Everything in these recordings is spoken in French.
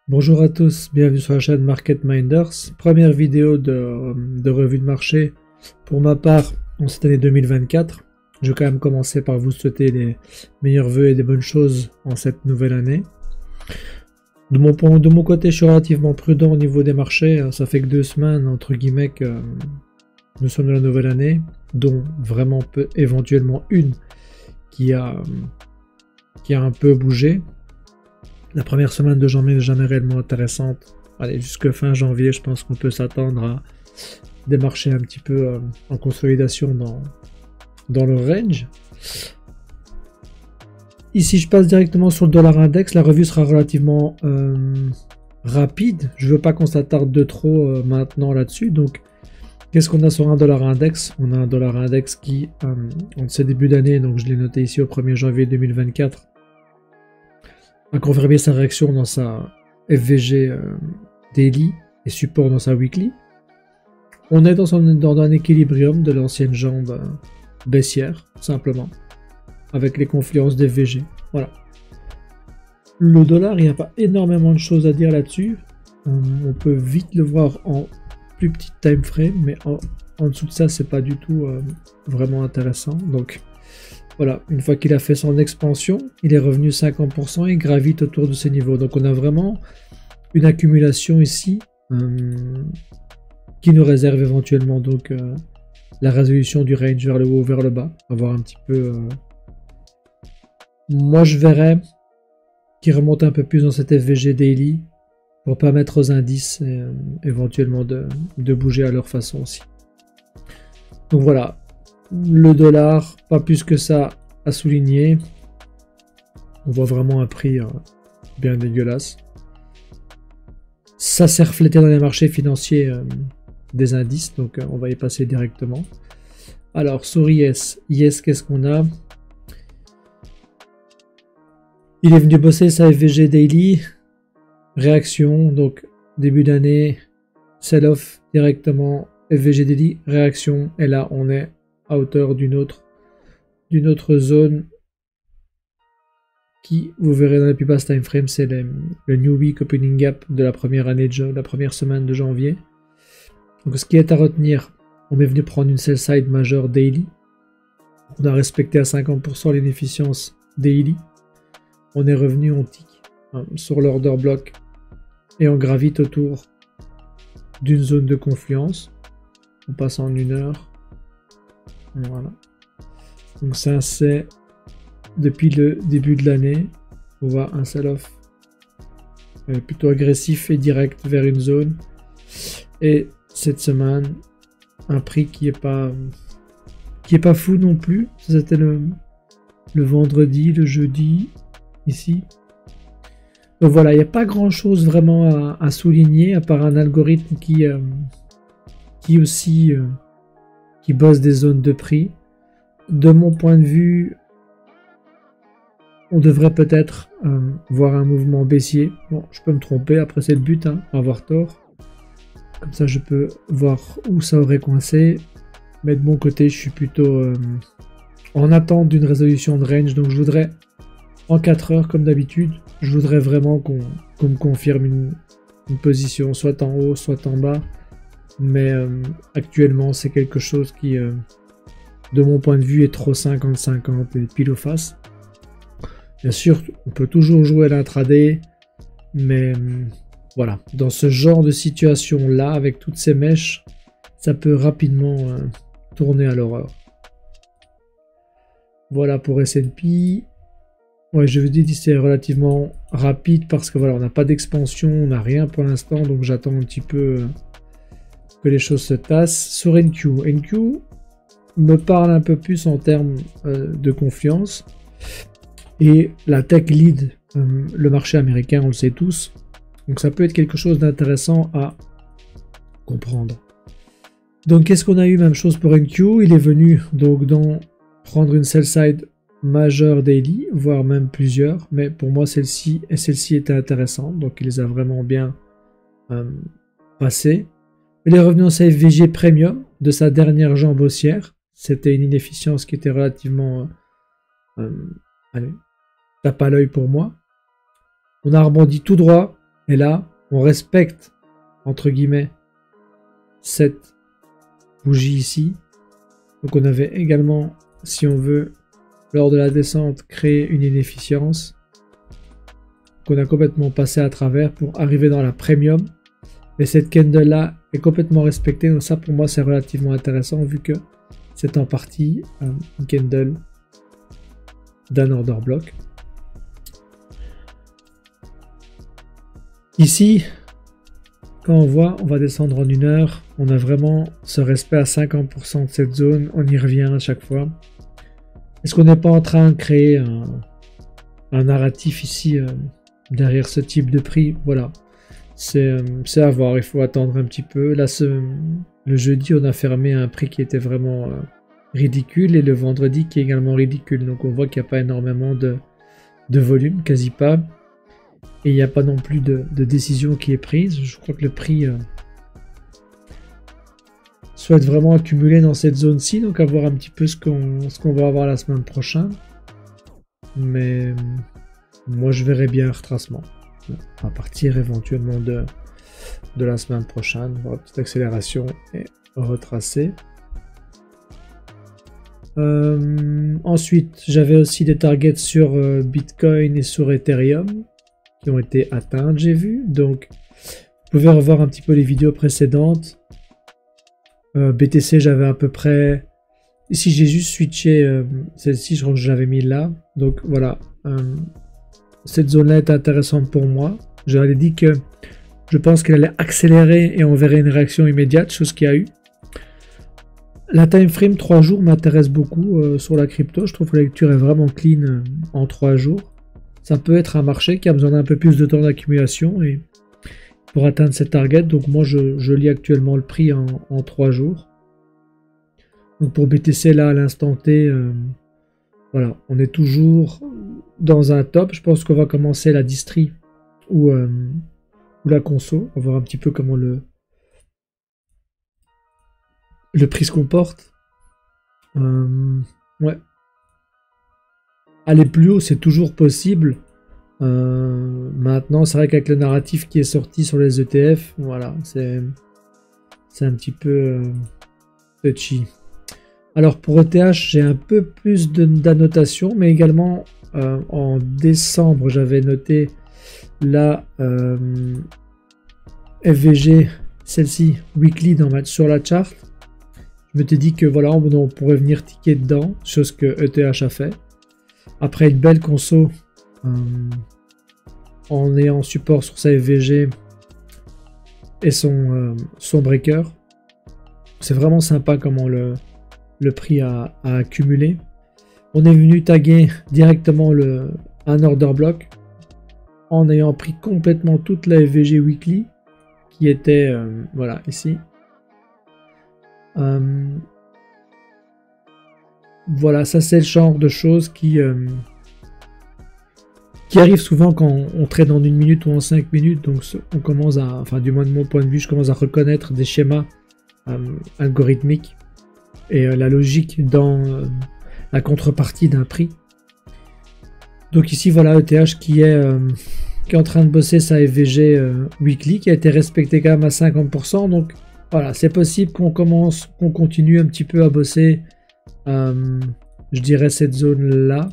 Bonjour à tous, bienvenue sur la chaîne Market Minders. Première vidéo de revue de marché pour ma part en cette année 2024. Je vais quand même commencer par vous souhaiter les meilleurs vœux et des bonnes choses en cette nouvelle année. De mon côté, je suis relativement prudent au niveau des marchés. Ça fait que 2 semaines, entre guillemets, que nous sommes dans la nouvelle année, dont vraiment peu, éventuellement une qui a un peu bougé. La première semaine de janvier n'est jamais réellement intéressante. Allez, jusque fin janvier, je pense qu'on peut s'attendre à des marchés un petit peu en consolidation dans le range. Ici, je passe directement sur le dollar index. La revue sera relativement rapide. Je ne veux pas qu'on s'attarde de trop maintenant là-dessus. Donc, qu'est-ce qu'on a sur un dollar index? On a un dollar index qui, en ce début d'année, donc je l'ai noté ici au 1er janvier 2024, a confirmé sa réaction dans sa FVG daily et support dans sa weekly. On est dans un équilibrium de l'ancienne jambe baissière, simplement, avec les confluences des FVG. Voilà. Le dollar, il n'y a pas énormément de choses à dire là-dessus. On peut vite le voir en plus petit time frame, mais en dessous de ça, c'est pas du tout vraiment intéressant. Donc, voilà, une fois qu'il a fait son expansion, il est revenu 50% et gravite autour de ces niveaux. Donc on a vraiment une accumulation ici qui nous réserve éventuellement donc la résolution du range vers le haut ou vers le bas. On va voir un petit peu. Moi je verrais qu'il remonte un peu plus dans cette FVG daily pour permettre aux indices éventuellement de bouger à leur façon aussi. Donc voilà. Le dollar, pas plus que ça à souligner. On voit vraiment un prix bien dégueulasse. Ça s'est reflété dans les marchés financiers des indices, donc on va y passer directement. Alors, sur Yes, qu'est-ce qu'on a? Il est venu bosser sa FVG Daily. Réaction, donc début d'année, sell-off directement, FVG Daily, réaction, et là on est à hauteur d'une autre zone qui, vous verrez dans la plus basse time frame, c'est le New Week Opening Gap de la première semaine de janvier. Donc ce qui est à retenir, on est venu prendre une sell side majeure daily. On a respecté à 50% l'inefficience daily. On est revenu, on tic sur l'order block et on gravite autour d'une zone de confluence. On passe en 1 heure. Voilà. Donc ça c'est depuis le début de l'année. On voit un sell-off plutôt agressif et direct vers une zone. Et cette semaine, un prix qui est pas fou non plus. C'était le vendredi, le jeudi, ici. Donc voilà, il n'y a pas grand chose vraiment à souligner, à part un algorithme qui aussi qui bosse des zones de prix. De mon point de vue, on devrait peut-être voir un mouvement baissier. Bon, je peux me tromper, après c'est le but, avoir tort. Comme ça je peux voir où ça aurait coincé. Mais de mon côté, je suis plutôt en attente d'une résolution de range. Donc je voudrais, en 4 heures comme d'habitude, je voudrais vraiment qu'on me confirme une position, soit en haut, soit en bas. Mais actuellement, c'est quelque chose qui, de mon point de vue, est trop 50-50 et pile ou face. Bien sûr, on peut toujours jouer à l'intraday, mais voilà, dans ce genre de situation-là, avec toutes ces mèches, ça peut rapidement tourner à l'horreur. Voilà pour S&P. Ouais, je vous dis, c'est relativement rapide parce que voilà, on n'a pas d'expansion, on n'a rien pour l'instant, donc j'attends un petit peu que les choses se tassent. Sur NQ me parle un peu plus en termes de confiance. Et la tech lead le marché américain, on le sait tous. Donc ça peut être quelque chose d'intéressant à comprendre. Donc qu'est-ce qu'on a eu? Même chose pour NQ. Il est venu donc prendre une sell side majeure daily, voire même plusieurs. Mais pour moi, celle-ci était intéressante. Donc il les a vraiment bien passées. Il est revenu en sa FVG Premium de sa dernière jambe haussière. C'était une inefficience qui était relativement tape à l'œil pour moi. On a rebondi tout droit Et là, on respecte, entre guillemets, cette bougie ici. Donc on avait également, si on veut, lors de la descente, créer une inefficience qu'on a complètement passé à travers pour arriver dans la premium. Et cette candle là est complètement respectée. Donc ça, pour moi, c'est relativement intéressant vu que c'est en partie une candle d'un order block. Ici, quand on voit, on va descendre en 1 heure. On a vraiment ce respect à 50% de cette zone. On y revient à chaque fois. Est-ce qu'on n'est pas en train de créer un narratif ici derrière ce type de prix? Voilà. C'est à voir. Il faut attendre un petit peu. Là, le jeudi, on a fermé un prix qui était vraiment ridicule. Et le vendredi qui est également ridicule. Donc on voit qu'il n'y a pas énormément de volume. Quasi pas. Et il n'y a pas non plus de décision qui est prise. Je crois que le prix souhaite vraiment accumuler dans cette zone-ci. Donc à voir un petit peu ce qu'on va avoir la semaine prochaine. Mais moi je verrais bien un retracement. À partir éventuellement de la semaine prochaine. Voir une petite accélération et retracer. Ensuite, j'avais aussi des targets sur Bitcoin et sur Ethereum qui ont été atteintes, j'ai vu. Donc, vous pouvez revoir un petit peu les vidéos précédentes. BTC, j'avais à peu près... Ici, j'ai juste switché celle-ci, je crois que je l'avais mis là. Donc, voilà. Cette zone-là est intéressante pour moi. J'avais dit que je pense qu'elle allait accélérer et on verrait une réaction immédiate, chose qu'il y a eu. La time frame 3 jours m'intéresse beaucoup sur la crypto. Je trouve que la lecture est vraiment clean en 3 jours. Ça peut être un marché qui a besoin d'un peu plus de temps d'accumulation et pour atteindre cette target. Donc moi je lis actuellement le prix en 3 jours. Donc pour BTC là à l'instant T, voilà, on est toujours dans un top. Je pense qu'on va commencer la distri ou la conso. On va voir un petit peu comment le prix se comporte. Ouais. Aller plus haut, c'est toujours possible. Maintenant, c'est vrai qu'avec le narratif qui est sorti sur les ETF, voilà, c'est un petit peu touchy. Alors pour ETH, j'ai un peu plus d'annotations, mais également en décembre, j'avais noté la FVG, celle-ci, weekly sur la chart. Je m'étais dit que voilà, on pourrait venir ticker dedans, chose que ETH a fait. Après une belle conso en ayant support sur sa FVG et son breaker. C'est vraiment sympa comment le prix a accumulé. On est venu taguer directement un order block en ayant pris complètement toute la FVG weekly qui était voilà ici. Voilà, ça c'est le genre de choses qui arrive souvent quand on trade en 1 minute ou en 5 minutes. Donc on commence à, enfin du moins de mon point de vue, je commence à reconnaître des schémas algorithmiques et la logique dans la contrepartie d'un prix. Donc ici voilà ETH qui est en train de bosser sa FVG weekly qui a été respectée quand même à 50%. Donc voilà, c'est possible qu'on continue un petit peu à bosser je dirais cette zone là.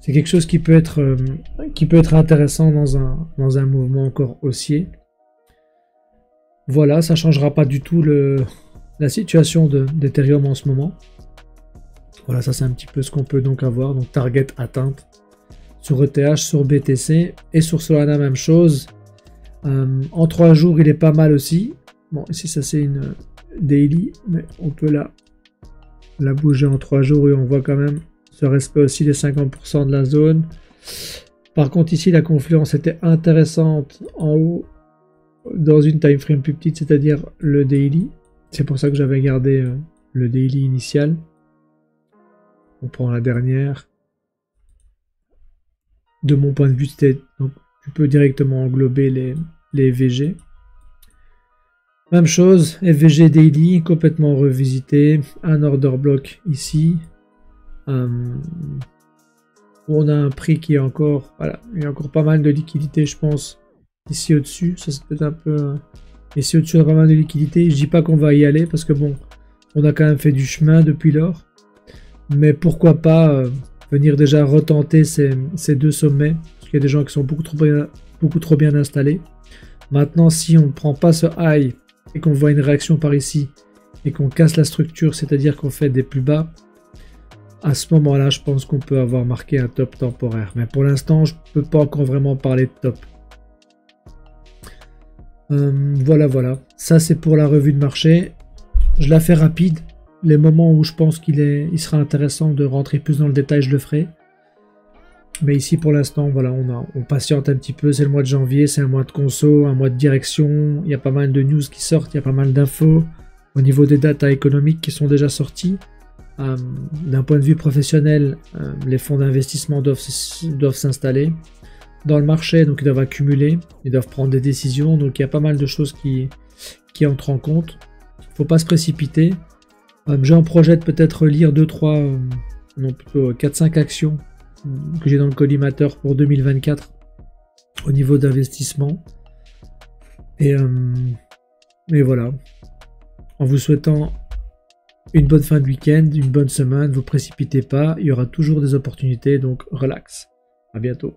C'est quelque chose qui peut être intéressant dans un mouvement encore haussier. Voilà, ça changera pas du tout la situation d'Ethereum en ce moment. Voilà, ça c'est un petit peu ce qu'on peut donc avoir. Donc target atteinte sur ETH, sur BTC et sur Solana même chose. En 3 jours il est pas mal aussi. Bon ici ça c'est une daily, mais on peut la bouger en 3 jours et on voit quand même ce respect aussi des 50% de la zone. Par contre ici la confluence était intéressante en haut dans une time frame plus petite, c'est-à-dire le daily. C'est pour ça que j'avais gardé le daily initial. On prend la dernière. De mon point de vue, donc tu peux directement englober les FVG. Même chose, FVG daily, complètement revisité. Un order block ici. On a un prix qui est encore, voilà, il y a encore pas mal de liquidité, je pense, ici au-dessus. Ça c'est peut-être un peu, ici au-dessus on a pas mal de liquidité. Je dis pas qu'on va y aller parce que bon, on a quand même fait du chemin depuis lors. Mais pourquoi pas venir déjà retenter ces deux sommets, parce qu'il y a des gens qui sont beaucoup trop bien installés. Maintenant, si on ne prend pas ce high et qu'on voit une réaction par ici et qu'on casse la structure, c'est-à-dire qu'on fait des plus bas, à ce moment-là, je pense qu'on peut avoir marqué un top temporaire. Mais pour l'instant, je ne peux pas encore vraiment parler de top. Voilà. Ça, c'est pour la revue de marché. Je la fais rapide. Les moments où je pense qu'il sera intéressant de rentrer plus dans le détail, je le ferai. Mais ici, pour l'instant, voilà, on patiente un petit peu. C'est le mois de janvier, c'est un mois de conso, un mois de direction. Il y a pas mal de news qui sortent, il y a pas mal d'infos au niveau des data économiques qui sont déjà sorties. D'un point de vue professionnel, les fonds d'investissement doivent s'installer dans le marché, donc ils doivent accumuler, ils doivent prendre des décisions. Donc il y a pas mal de choses qui entrent en compte. Il ne faut pas se précipiter. J'ai en projet de peut-être lire 4-5 actions que j'ai dans le collimateur pour 2024 au niveau d'investissement. Et voilà. En vous souhaitant une bonne fin de week-end, une bonne semaine, ne vous précipitez pas, il y aura toujours des opportunités, donc relax. À bientôt.